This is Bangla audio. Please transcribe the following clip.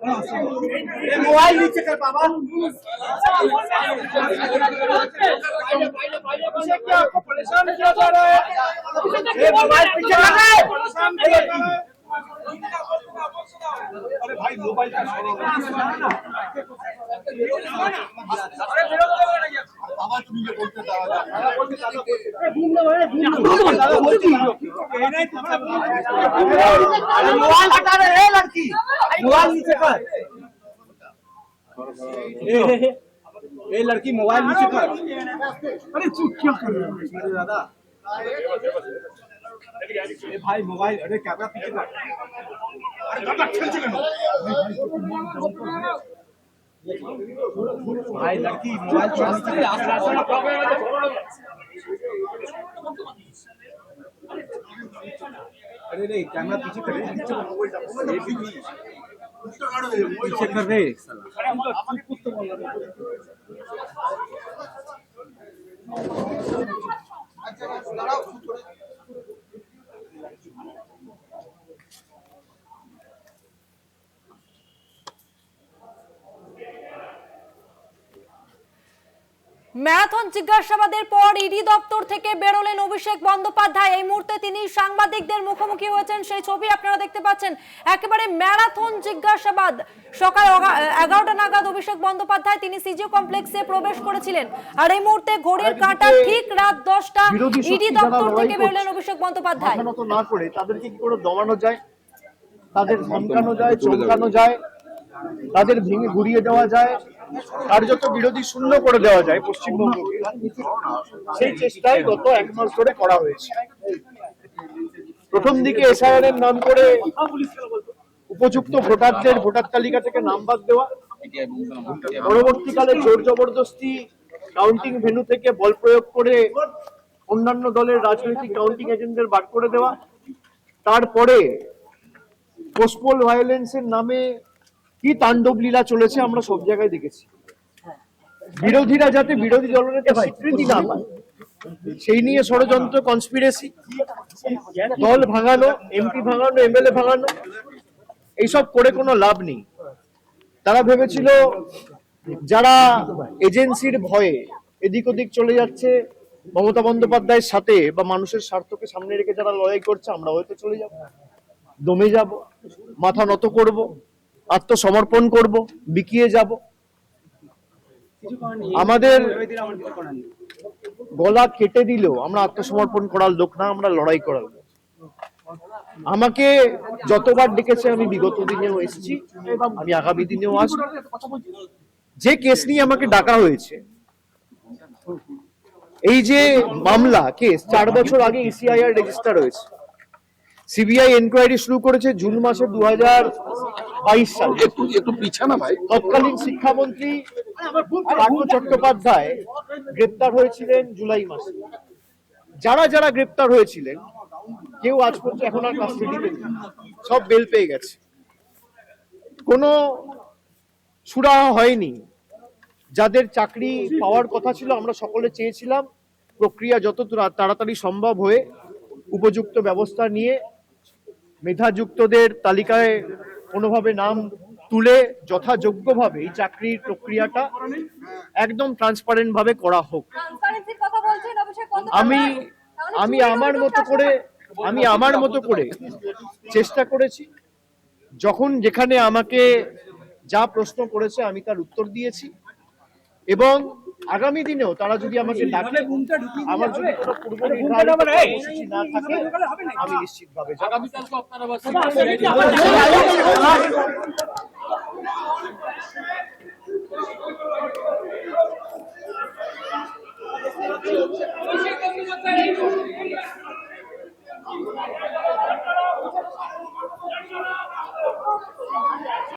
मोबाइल नीचे कर बाबा क्या आपको परेशान किया जा रहा है मोबाइल पीछे लगा है अरे भाई मोबाइल मोबाइल हटा रहे लड़की मोबाइल नीचे कर ए लड़की मोबाइल नीचे कर अरे चुप क्यों कर रहे हो दादा ए भाई मोबाइल अरे कैमरा पीछे कर अरे दादा खेल भाई लड़की मोबाइल अरे नहीं कैमरा पीछे कर पीछे कर रहे ম্যারাথন জিজ্ঞাসাবাদের পর ইডি দপ্তর থেকে বেরোলেন অভিষেক বন্দ্যোপাধ্যায়। এই মুহূর্তে তিনি সাংবাদিকদের মুখোমুখি হয়েছেন, সেই ছবি আপনারা দেখতে পাচ্ছেন। একেবারে ম্যারাথন জিজ্ঞাসাবাদ সকাল 11টা নাগাদ অভিষেক বন্দ্যোপাধ্যায় তিনি সিজিও কমপ্লেক্সে প্রবেশ করেছিলেন, আর এই মুহূর্তে ঘড়ির কাঁটা ঠিক রাত 10টা ইডি দপ্তর থেকে বেরোলেন অভিষেক বন্দ্যোপাধ্যায়। না করে তাদেরকে কি করে দমানো যায়, তাদের ধমকানো যায়, চমকানো যায়, তাদের ভেঙে ঘুরিয়ে দেওয়া যায়, কার্যত বিরোধী শূন্য করে দেওয়া যায় পশ্চিমবঙ্গকে, সেই চেষ্টাই গত 1 মাস ধরে করা হয়েছে। প্রথম দিকে এসআইআর এর নাম করে উপযুক্ত ভোটারদের ভোটার তালিকা থেকে নাম বাদ দেওয়া, পরবর্তীকালে জোর জবরদস্তি কাউন্টিং ভেন্যু থেকে বল প্রয়োগ করে অন্যান্য দলের রাজনৈতিক কাউন্টিং এজেন্টদের বাদ করে দেওয়া, তারপরে পোস্টপোল ভায়োলেন্সের নামে কি তাণ্ডব লীলা চলেছে আমরা সব জায়গায় দেখেছি। বিরোধীরা যাতে বিরোধী দলনেতা স্বীকৃতি না পায় সেই নিয়ে ষড়যন্ত্র, কনস্পিরেসি, দল ভাঙানো, এমপি ভাঙানো, এমএলএ ভাঙানো, এইসব করে কোনো লাভ নেই। তারা ভেবেছিল যারা এজেন্সির ভয়ে এদিক ওদিক চলে যাচ্ছে মমতা বন্দ্যোপাধ্যায়ের সাথে বা মানুষের স্বার্থকে সামনে রেখে যারা লড়াই করছে, আমরা হয়তো চলে যাব, দমে যাব, মাথা নত করব, আত্মসমর্পণ করব, বিকিয়ে যাব। আমাদের গলা কেটে দিলেও আমরা আত্মসমর্পণ করার লোক না, আমরা লড়াই করার লোক। আমাকে যতবার ডেকেছে আমি বিগত দিনেও এসেছি, আমি আগামী দিনেও আসবো। যে কেস নিয়ে আমাকে ডাকা হয়েছে, এই যে মামলা কেস 4 বছর আগে ইসিআইআর রেজিস্টার হয়েছে, সিবিআই এনকোয়ারি শুরু করেছে জুন মাসে 2022 সালে। একটু পিছানা ভাই। তৎকালীন শিক্ষামন্ত্রী পার্থ চট্টোপাধ্যায় গ্রেপ্তার হয়েছিলেন জুলাই মাসে। যারা যারা গ্রেপ্তার হয়েছিলেন কেউ আজ পর্যন্ত এখন আর কাস্টাডিতে নেই, সব বেল পেয়ে গেছে। কোনো সুরাহা হয়নি। যাদের চাকরি পাওয়ার কথা ছিল, আমরা সকলে চেয়েছিলাম প্রক্রিয়া যত তাড়াতাড়ি সম্ভব হয়ে উপযুক্ত ব্যবস্থা নিয়ে মেধাযুক্তদের তালিকায় কোনোভাবে নাম তুলে যথাযোগ্যভাবে এই চাকরির প্রক্রিয়াটা একদম ট্রান্সপারেন্ট ভাবে করা হোক। আমি আমার মতো করে চেষ্টা করেছি। যখন যেখানে আমাকে যা প্রশ্ন করেছে আমি তার উত্তর দিয়েছি, এবং আগামী দিনেও তারা যদি আমাকে ডাকে, আমার যদি কোনো পূর্ব নির্ধারিত কর্মসূচি না থাকে আমি নিশ্চিতভাবে